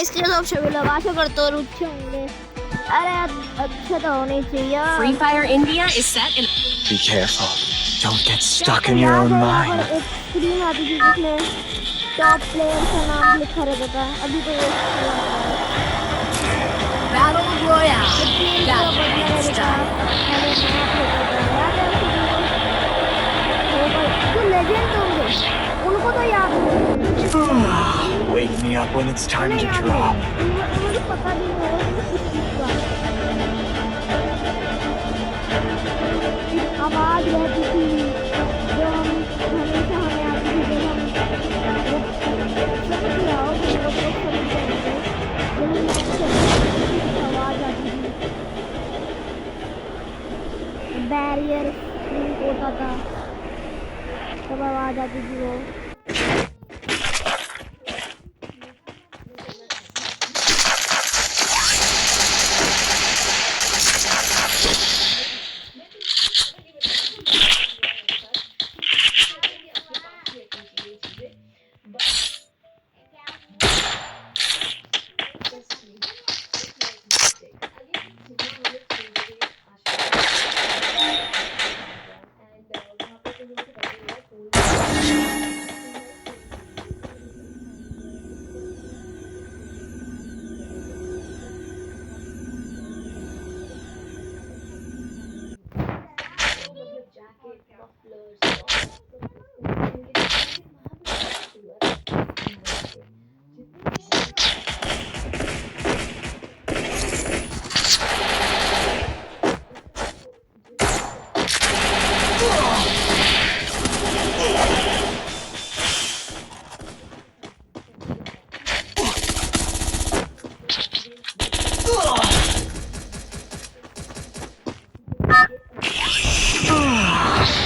इसके तो ऑप्शन मिला आशा करता हूँ अच्छे होंगे। अरे अच्छा तो होने चाहिए। Free Fire India is set in. Be careful. Don't get stuck in your own mind. एक स्क्रीन आती थी जिसमें टॉप प्लेयर का नाम लिखा रहता था। अभी तो ये Battle Royale. Battle style. जो लेजेंड होंगे उनको तो याद नहीं। Wake me up when it's time to drop. मुझे पता भी नहीं होगा किस चीज़ का आवाज रहती थी जो हम हमेशा हमें आती थी जब हम समझ रहा हो आवाज आती थी। बैरियर होता था तब आवाज आती थी वो।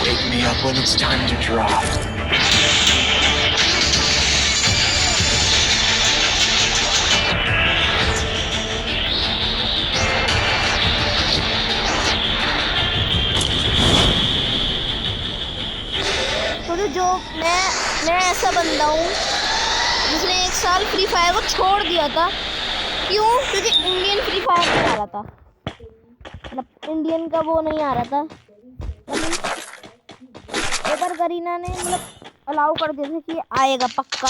Wake me up when it's time to drop. तो जो मैं ऐसा बंदा हूँ जिसने 1 साल फ्री फायर को छोड़ दिया था। क्यों? क्योंकि इंडियन फ्री फायर नहीं आ रहा था, मतलब इंडियन का वो नहीं आ रहा था। एक बार करीना ने मतलब अलाउ कर दिया था कि आएगा पक्का,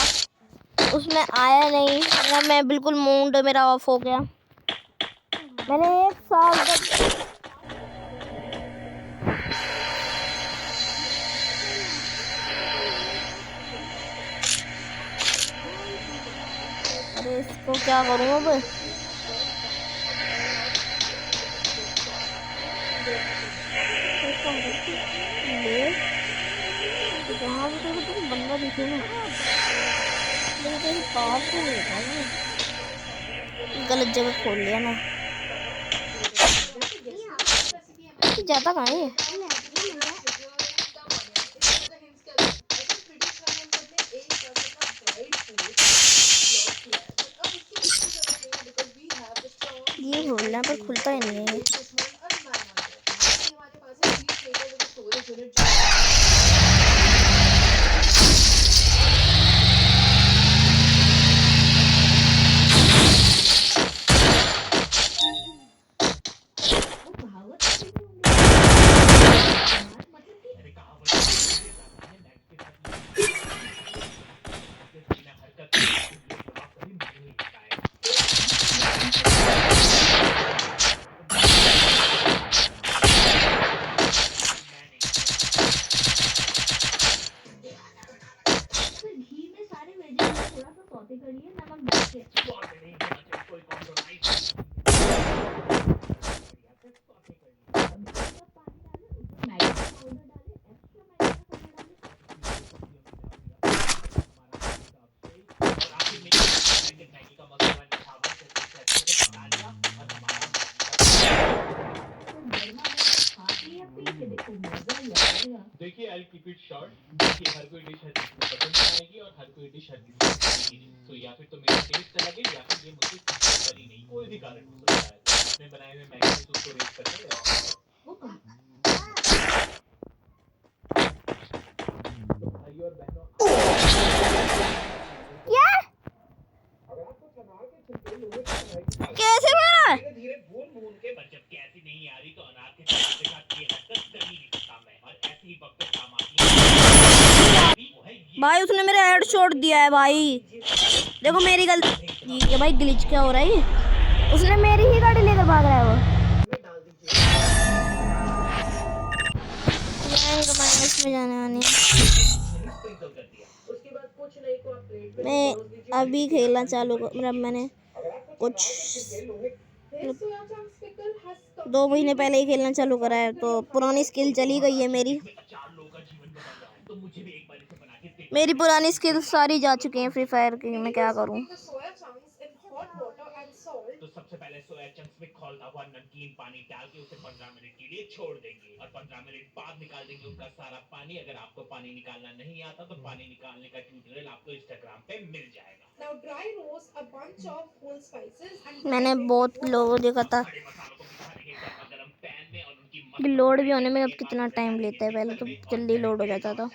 उसमें आया नहीं। मैं बिल्कुल मूड मेरा ऑफ हो गया। मैंने 1 साल तक अरे इसको क्या करूँ अब? जहाँ भी देखो तो बंदा दिखे ना, लेकिन पास से नहीं था, गलत जगह खोल लिया ना। जाता कहाँ है? ये खोलना पर खुलता ही नहीं है। देखिए I'll keep it short कि हर कोई डिश हर किसी को पसंद आएगी और हर कोई डिश हर किसी को पसंद आएगी। तो या फिर तो मेरा टेस्ट अलग है या फिर ये मुझे पसंद ही नहीं, कोई भी कारण हो सकता है। तो आपने बनाए हुए मैगी में उसको रेट करते हैं तो भाई और बहनों क्या? अगर आपको चना के छोड़ दिया है भाई। देखो मेरी गलती ये भाई, ग्लिच क्या हो रहा है ये? उसने मेरी ही गाड़ी लेकर भाग रहा है वो। माइनस में जाने वाली है। मैं अभी खेलना चालू मतलब मैंने कुछ 2 महीने पहले ही खेलना चालू करा है, तो पुरानी स्किल चली गई है मेरी। मेरी पुरानी स्किल सारी जा चुकी हैं फ्री फायर की। मैं क्या करूं? तो सबसे पहले सोया चंक्स में खौलता हुआ नमकीन पानी डाल के उसे 15 मिनट के लिए छोड़ देंगे और 15 मिनट बाद निकाल देंगे उनका सारा पानी। अगर आपको पानी निकालना नहीं आता तो पानी निकालने का ट्यूटोरियल आपको इंस्टाग्राम पे मिल जाएगा। मैंने बहुत लोगों देखा था कि लोड भी होने में अब कितना टाइम लेता है। पहले तो जल्दी लोड हो जाता था।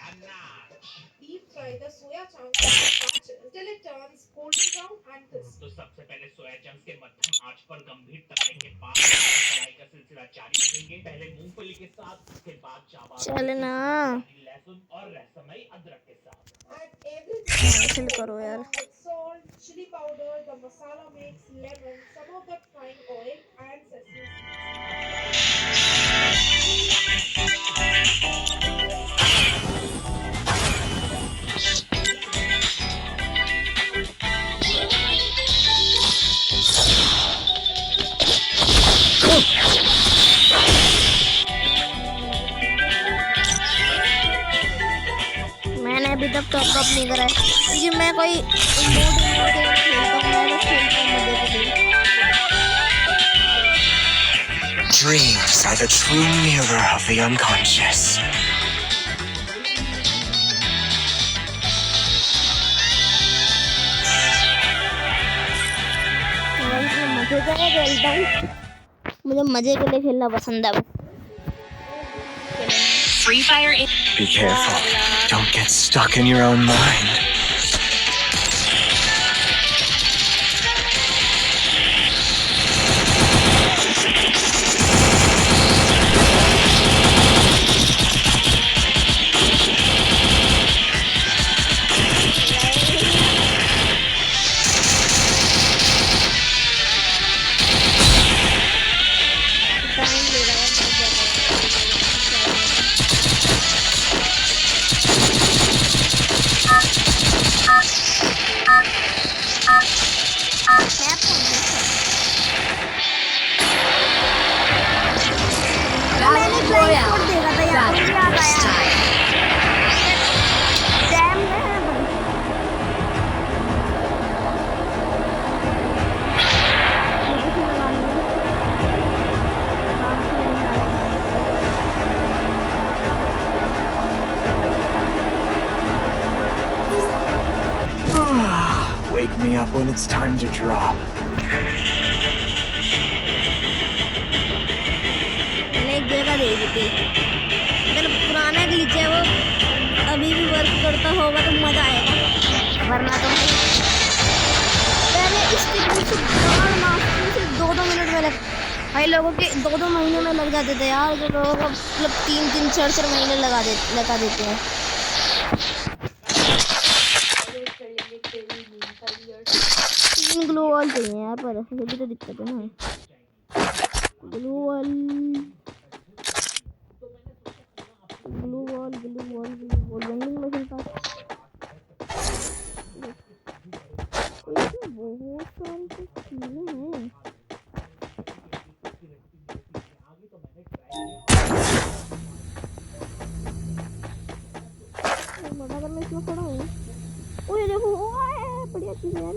तो सबसे पहले सोया चंक्स के मध्यम आंच पर गंभीर तराई के बाद तराई का सिलसिला जारी रखेंगे। पहले मूंगफली के साथ, उसके बाद चावल, चलना लहसुन और रहसमई अदरक के साथ। चिल करो यार। मैंने अभी तक टॉप अप नहीं करा है क्योंकि मैं कोई मोड खेलता हूँ मजे के लिए। Dreams are the true mirror of the unconscious. मजे के लिए खेलता हूँ, मुझे मजे के लिए खेलना पसंद है। Free Fire. Be careful. Don't get stuck in your own mind. Wake me up when it's time to drop. मैंने एक जगह दे दी थी। अगर पुराना ग्लिच है वो अभी भी वर्क करता होगा तो मजा आएगा, वरना तो पहले इस तरीके से 2-2 मिनट में लग भाई लोगों के 2-2 महीने में लग जाते थे यार। जो लोगों को मतलब 3-3 4-4 महीने लगा देते हैं। 3 ग्लू वॉल चाहिए यार, पर ये भी तो दिक्कत है ना। ग्लू वॉल वेंडिंग मशीन पास बहुत सारी चीजें हैं। अगर मैं इसमें खड़ा हूँ, ओए देखो, ओए बढ़िया चीज है यार,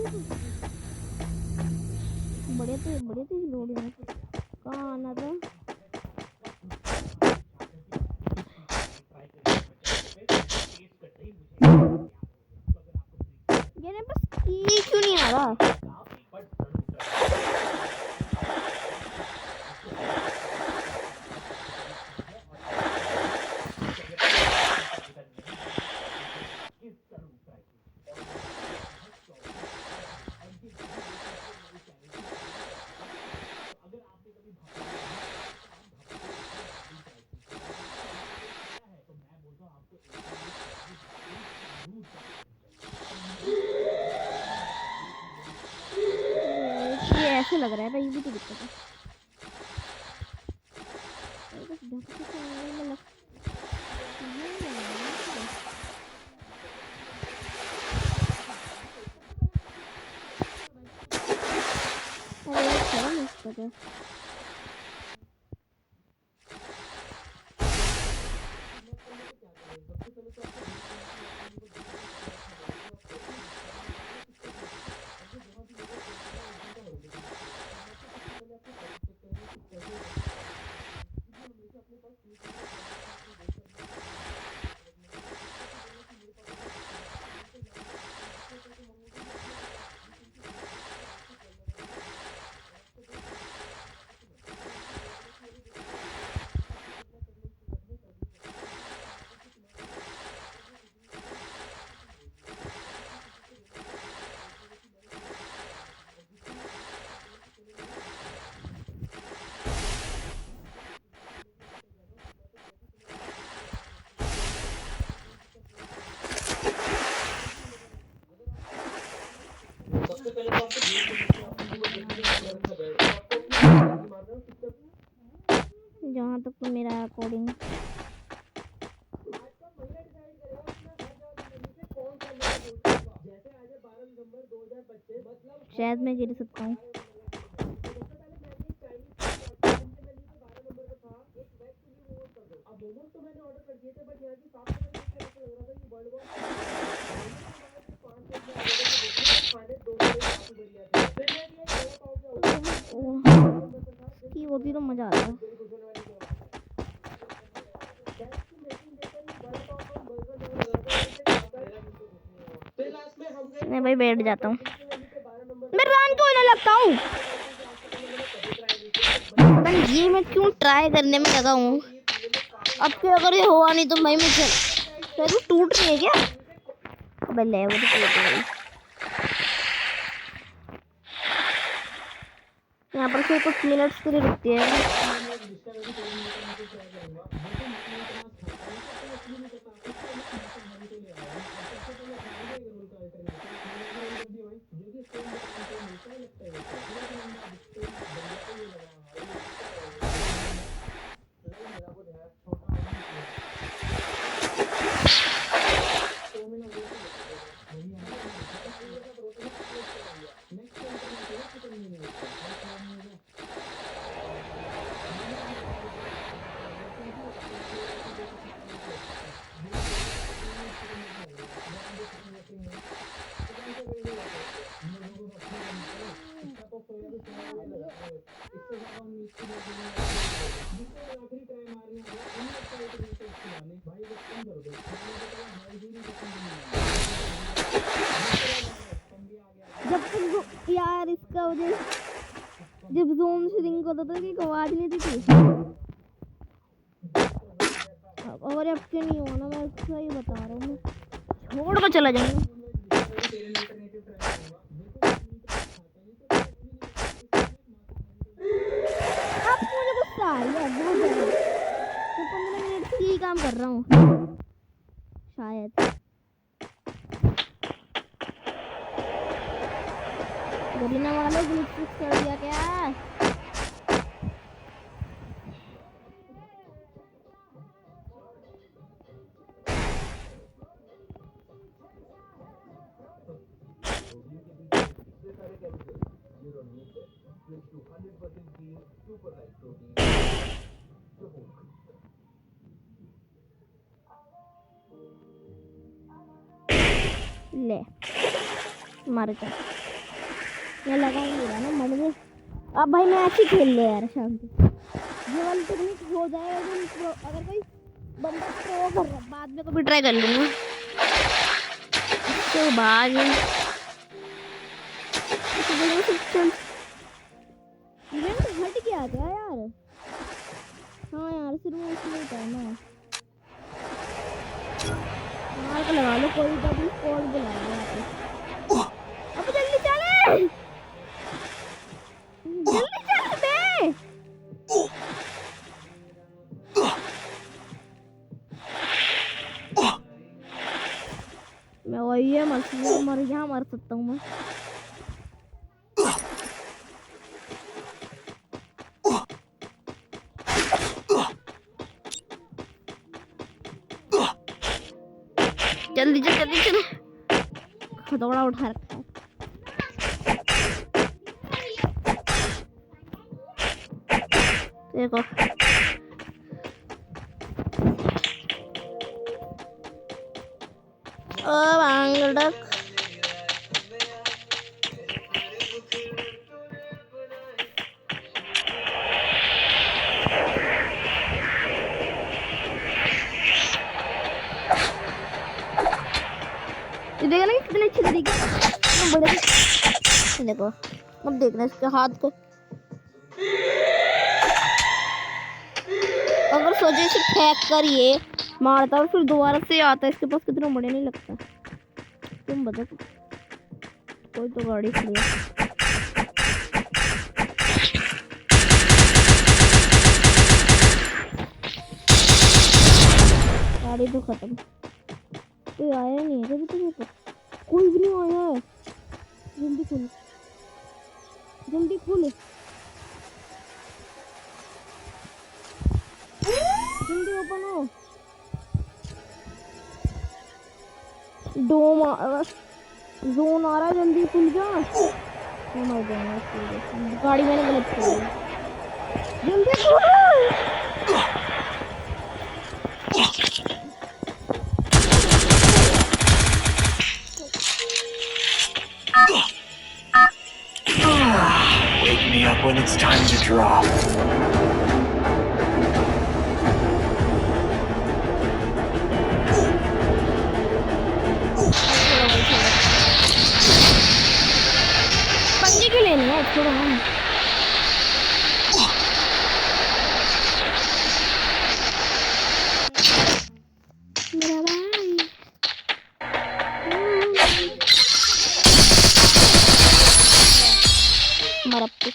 बढ़िया चीज लोड है। कहाँ आना था? ये बस ये क्यों नहीं आ रहा? कैसे लग रहा है भाई, ये भी तो दिक्कत है। बस ढंग से चलाने में लग- अरे यार क्या दिक्कत है। जहाँ तक तो मेरा अकॉर्डिंग शायद मैं गिर सकता हूँ। की होती तो मजा आता। मैं भाई बैठ जाता हूँ, मैं रन क्यों नहीं लगता हूँ। ये मैं क्यों ट्राई करने में लगा हूँ। अब क्या अगर ये हुआ नहीं तो भाई मैं चल टूट रही है क्या। अबे ले वो तो टूट गई। यहाँ पर सिर्फ कुछ मिनट्स के लिए रुकती है। जब तक यार इसका वजह जब जोन श्रिंक होता था कि आवाज नहीं थी। और अब क्यों नहीं हुआ ना, मैं सही बता रहा हूँ। मैं छोड़ कर चला जाऊंगा। अब मुझे गुस्सा आ रही है बहुत ज्यादा। मैं 15 मिनट से यही काम कर रहा हूँ शायद। गरीना वालों ग्लिच फिक्स कर दिया क्या। ले मर जा। मैं लगा ही नहीं रहा ना मर गए। अब भाई मैं ऐसे खेल ले यार शांति। ये वाली टेक्निक हो जाए अगर कोई बंदा प्रो कर रहा बाद में कभी ट्राई कर लूंगा। तो बाद इवेंट हट गया क्या यार। हाँ यार सिर्फ वो इसलिए था ना। मार को लगा लो कोई तो भी स्क्वाड बुला लो। अब जल्दी चले जल्दी चल बे। मैं वही है मर यहाँ मर सकता हूँ मैं। जल्दी जल्दी चलो, हथौड़ा उठा रखा है। देखो ओ बांगड़क ये देखा ना कितने अच्छे तरीके से बड़े। देखो अब देखना इसके हाथ को, अगर सोचे से फेंक कर ये मारता और फिर दोबारा से आता, इसके पास कितना बड़े नहीं लगता। तुम बताओ, कोई तो गाड़ी खड़ी है। गाड़ी तो खत्म, कोई आया नहीं है कभी तुम्हें पर, कोई भी नहीं आया है। जल्दी खोलो, जल्दी खोलो, जल्दी ओपन हो। डोम जोन आ रहा है, जल्दी खुल जा। गाड़ी मैंने गलत खोली, जल्दी खोलो। Wake me up when it's time to drop. पंजे क्यों लेने हैं, छोड़ो ना। मेरा भाई मरप्पी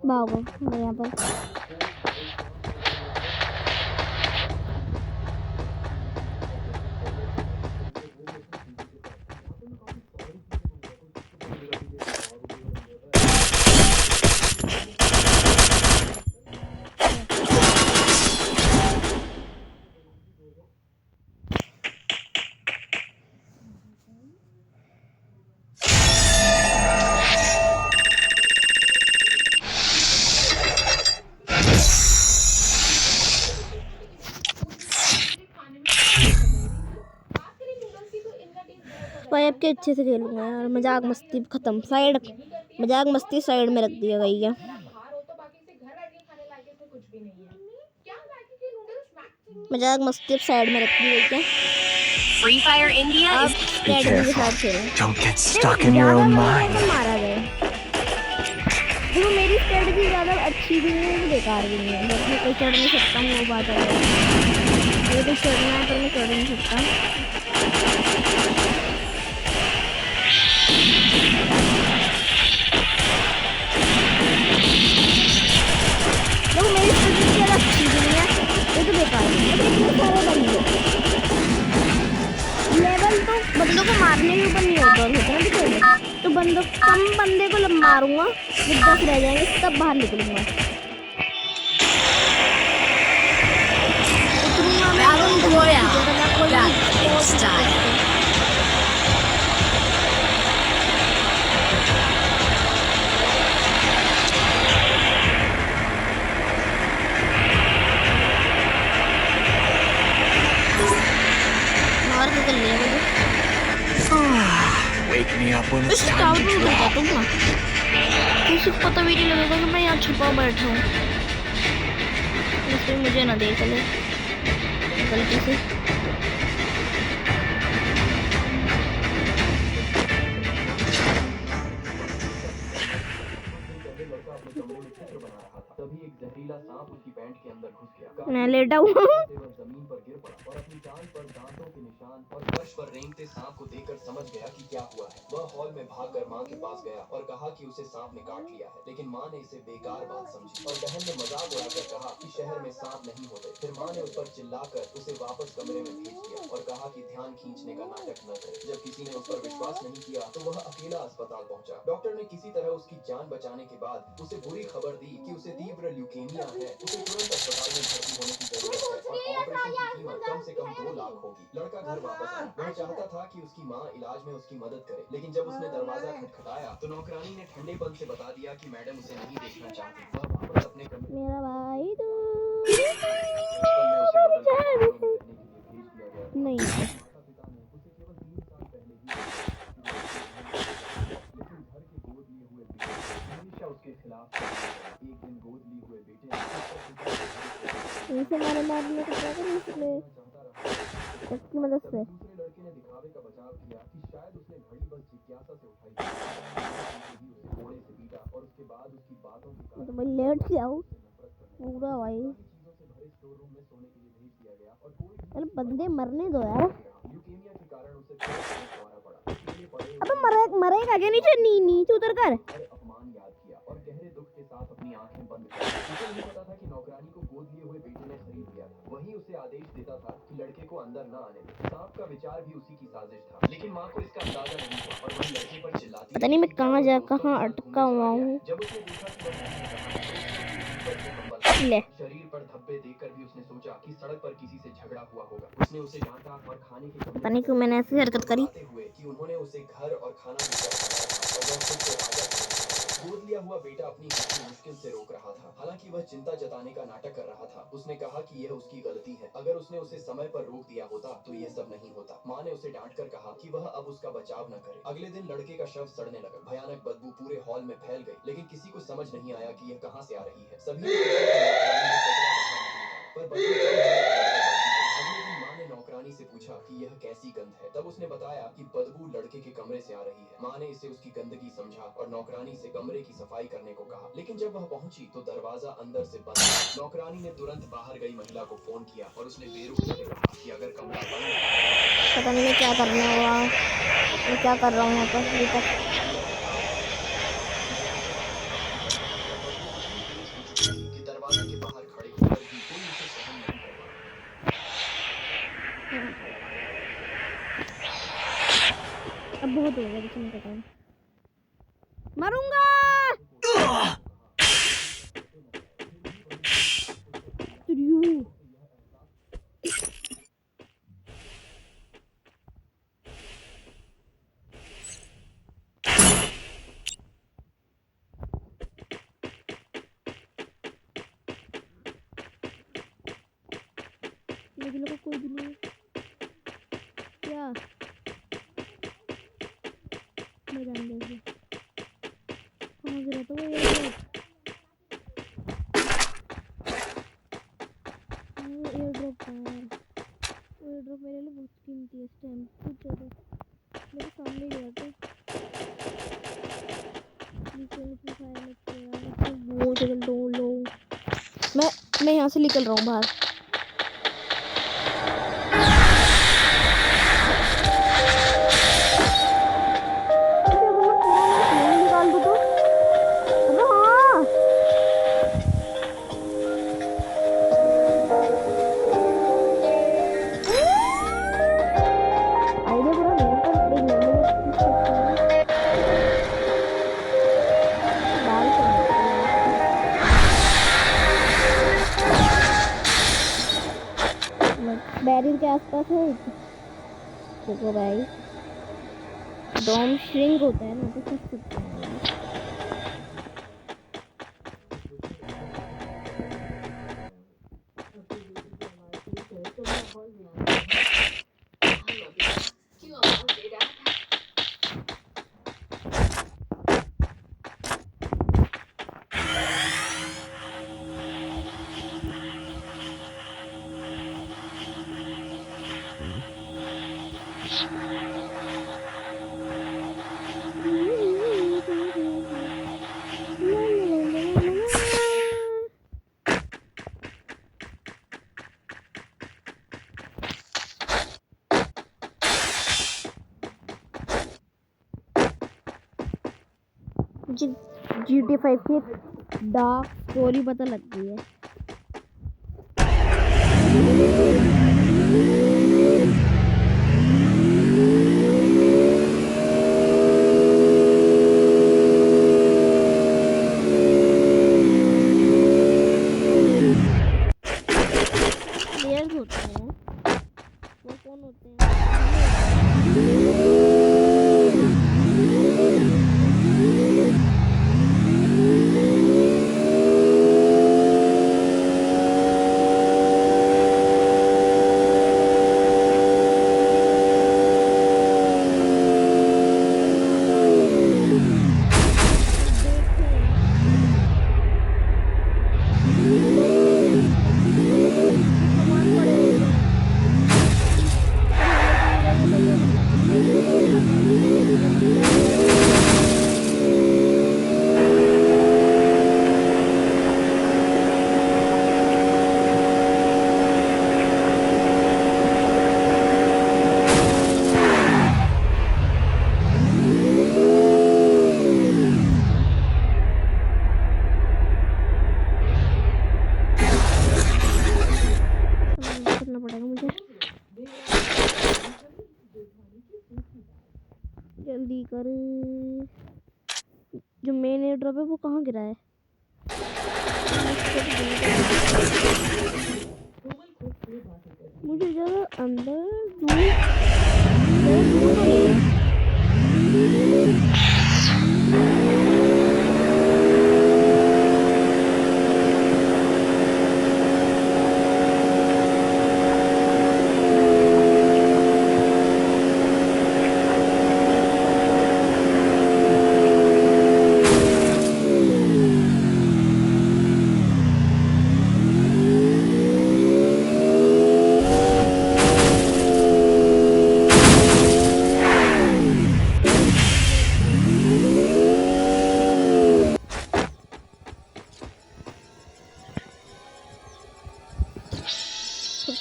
भागो मैं यहाँ पर। पाइप के अच्छे से खेलूंगा यार। मजाक मस्ती खत्म, साइड मजाक मस्ती साइड में रख दिया गई है। मजाक मस्ती साइड में रख दी गई है। Free Fire India अब is Be स्ट्रेटजी के साथ careful. खेलें। Don't get stuck in your own mind. मारा गया। देखो मेरी स्ट्रेटजी ज़्यादा अच्छी भी नहीं है, बेकार भी नहीं है। बस मैं कोई चढ़ नहीं सकता हूँ, वो बात है। मुझे तो चढ़ना है पर मैं चढ़ नहीं सकता। देखो मेरी स्ट्रेटजी ज़्यादा अच्छी भी नहीं है, ये तो बेकार है। इतने सारे बंदे लेवल तो बंदों को मारने के ऊपर नहीं होता ना, तो बंदों कम बंदे को मारूंगा, जब 10 रह जाएंगे तब बाहर निकलूंगा। Battle Royale. Battle style. मार के कर लिया मुझे। Wake me up when it's इस time टावर to में उतर drop. जाता हूँ ना, किसी को पता भी नहीं लगेगा कि मैं यहाँ छुपा बैठा हूँ। इसलिए मुझे ना देख ले गलती से। नुकीला सांप उसकी पैंट के अंदर घुस गया। मैं लेटा हूँ। वह जमीन पर गिर पड़ा और अपनी जान पर दांतों के निशान और फर्श पर रेंगते सांप को देखकर समझ गया कि क्या हुआ है। वह हॉल में भागकर माँ के पास गया और कहा कि उसे सांप ने काट लिया है, लेकिन माँ ने इसे बेकार बात समझी और बहन ने मजाक उड़ाकर कहा कि शहर में सांप नहीं होते। फिर माँ ने उस पर चिल्लाकर उसे वापस कमरे में भेज दिया और कहा कि ध्यान खींचने का नाटक न करे। जब किसी ने उस पर विश्वास नहीं किया तो वह अकेला अस्पताल पहुंचा। डॉक्टर ने किसी तरह उसकी जान बचाने के बाद उसे बुरी खबर दी कि उसे तीव्र ल्यूकेमिया है, उसे तुरंत अस्पताल में भर्ती होने की जरूरत है और ऑपरेशन की कीमत कम से कम 2 लाख होगी। लड़का घर वापस आया। वह चाहता था कि उसकी माँ इलाज में उसकी मदद करे, लेकिन जब उसने दरवाजा खटखटाया तो नौकरानी ने ठंडेपन से बता दिया कि मैडम उसे नहीं देखना चाहती। वह वापस अपने कमरे मेरा भाई तो में उसे बदल कर रहने के लिए भेज दिया गया। नहीं। माता पिता ने उसे केवल 3 साल पहले लेकिन घर के गोद लिए हुए बेटे हमेशा उसके खिलाफ थे। एक दिन गोद लिए हुए बेटे ने इनसे मारने का क्या करें इसलिए चाहता रहा। इसकी मदद से। दूसरे लड़के ने दिखावे का बचाव किया कि शायद उसने घड़ी बस जिज्ञासा से उठाई थी। उसे कोड़े से पीटा और उसके बाद उसकी बातों के कारण तो भाई लेट जाओ नफरत करने पूरा भाई। चीजों से भरे स्टोर रूम में सोने के लिए भेज दिया गया और कोई भी अरे बंदे मरने दो यार। ल्यूकेमिया के कारण उसे कुआरा पड़ा। इसलिए बड़े अबे मरेगा क्या? नीचे नीचे उतर कर। हर अपमान याद किया और गहरे दुख के साथ अपनी आंखें बंद कर ली। उसे नहीं पता था कि नौकरानी को गोद लिए हुए बेटे ने खरीद लिया था। वही उसे आदेश देता था कि लड़के को अंदर न आने दे। सांप का विचार भी उसी की साजिश था, लेकिन माँ को इसका अंदाजा नहीं हुआ और वह लड़के पर चिल्लाती पता नहीं मैं कहाँ अटका हुआ हूँ। जब उसने देखा कि ले शरीर पर धब्बे देखकर भी उसने सोचा कि सड़क पर किसी से झगड़ा हुआ होगा। उसने उसे डांटा और खाने के पता नहीं क्यों मैंने ऐसी हरकत करी। हुए कि उन्होंने उसे घर और खाना देकर और वह खुद को राजा समझता। गोद लिया हुआ बेटा अपनी हंसी मुश्किल से रोक रहा था, हालांकि वह चिंता जताने का नाटक कर रहा था। उसने कहा कि यह उसकी गलती है, अगर उसने उसे समय पर रोक दिया होता तो यह सब नहीं होता। माँ ने उसे डांट कर कहा कि वह अब उसका बचाव न करे। अगले दिन लड़के का शव सड़ने लगा। भयानक बदबू पूरे हॉल में फैल गई, लेकिन किसी को समझ नहीं आया कि यह कहाँ से आ रही है। सभी ने सोचा कि पर बदबू कम होने लगी। अगले दिन माँ ने नौकरानी से पूछा कि यह कैसी गंध है। तब उसने बताया कि बदबू लड़के के कमरे से आ रही है। माँ ने इसे उसकी गंदगी समझा और नौकरानी से कमरे की सफाई करने को कहा, लेकिन जब वह पहुंची तो दरवाजा अंदर से बंद था। नौकरानी ने तुरंत बाहर गई महिला को फोन किया और उसने बेरुखी से कहा कि अगर कमरा बंद है। पता नहीं मैं क्या करने हुआ, मैं क्या कर रहा हूँ यहाँ पर अभी तक। कि दरवाजे के बाहर खड़े होकर भी कोई उसे सहन नहीं कर पाया। अब बहुत हो गया किसी का टाइम। मरूंगा। लेकिन को कोई भी नहीं क्या मैं जान गई कहाँ गिरा था वो एयर ड्रॉप था यार। वो एयर ड्रॉप मेरे लिए बहुत कीमती है इस टाइम, कुछ ज़्यादा मेरे सामने गिरा था। मैं यहाँ से निकल रहा हूँ बाहर। बैरियर के आसपास है देखो भाई, डोम श्रिंक होता है ना तो कुछ सकते हैं। मुझे GTA 5 की एक डार्क स्टोरी पता लग गई है। प्लेयर्स होते हैं वो कौन होते हैं? करना पड़ेगा मुझे जल्दी कर। जो मेन एयर ड्रॉप है वो कहाँ गिरा है? मुझे ज़्यादा अंदर दूर तो नहीं है।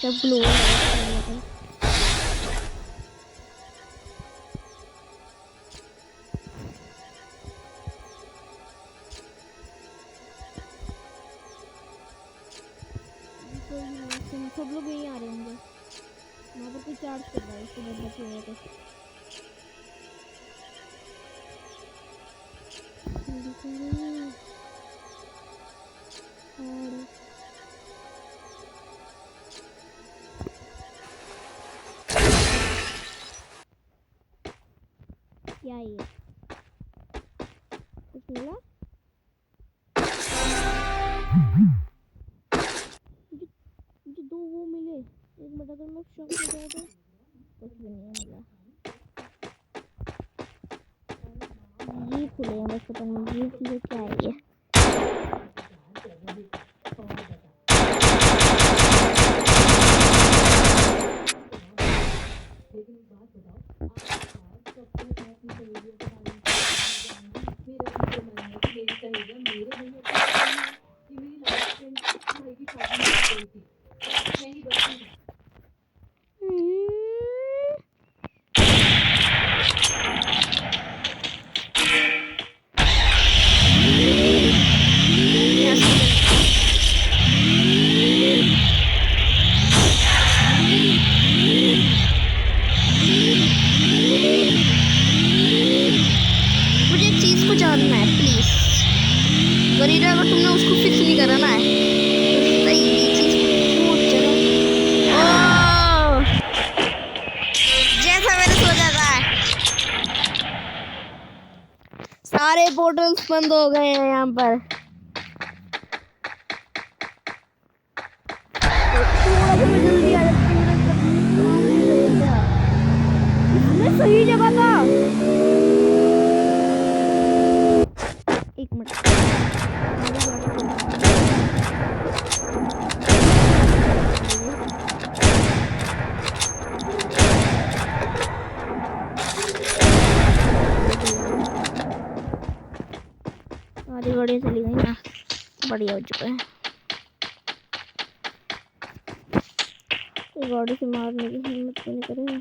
सब ग्लो सब लोग यहीं आ रहे होंगे। वहाँ पर कोई चार्ज कर रहा है उसको बदला चाहिए तो क्या ये कुछ मिला? मुझे दो वो मिले। एक मिनट अगर मैं शॉप में गया तो कुछ भी नहीं मिला। ये खुले हैं बस, पता नहीं ये क्या है ये। मुझे एक चीज को जानना है प्लीज। गरीब अगर तुमने उसको फिक्स नहीं करा ना है सही ये चीज छूट चलो। ओह जैसा मैंने सोचा था सारे पोर्टल्स बंद हो गए हैं यहाँ पर। थोड़ा सा मैं जल्दी आ जाती हूँ। सही जगह था। एक मिनट सारी गाड़ियाँ चली गई ना, बढ़िया हो चुका है। तो गाड़ी से मारने की हिम्मत तो नहीं करेगा।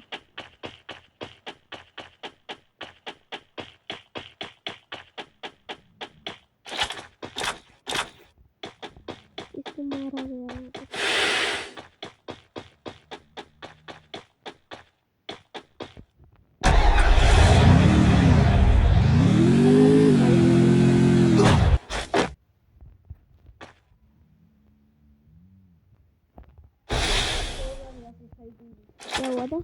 हुआ था?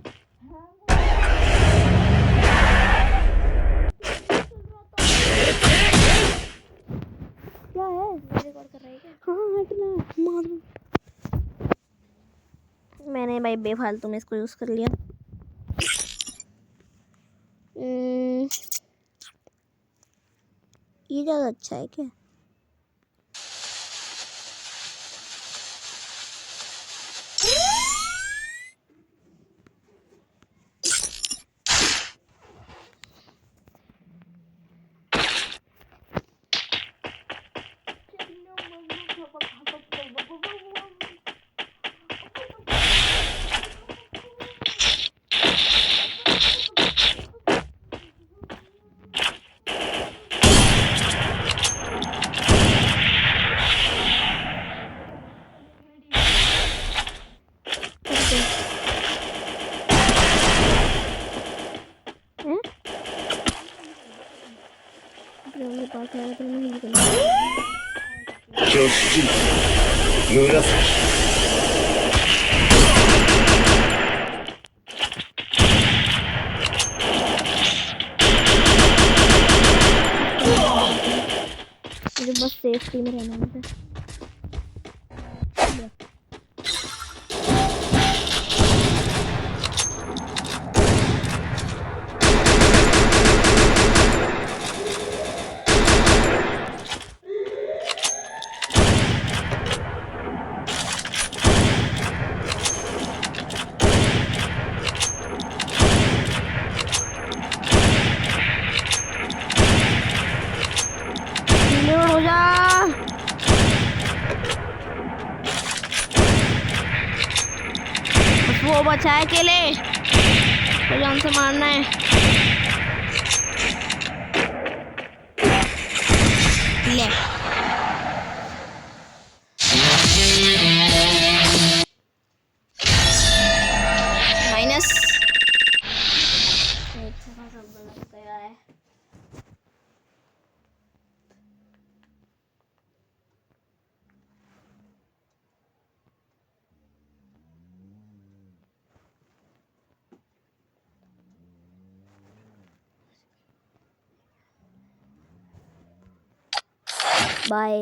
क्या है? रिकॉर्ड कर रहा है क्या? हाँ हटना मार। मैंने भाई बेफालतू में इसको यूज कर लिया। ये ज़्यादा अच्छा है क्या? हैं? मेरे पास आया तो मैं हिल गया। 挙式紫 मुझे बस सेफ्टी में रहना है मुझे। रीलोड हो जा। बस वो बचा है अकेले, तो जान से मारना है। ले माइनस। अच्छा खासा गलत गया है। बाय।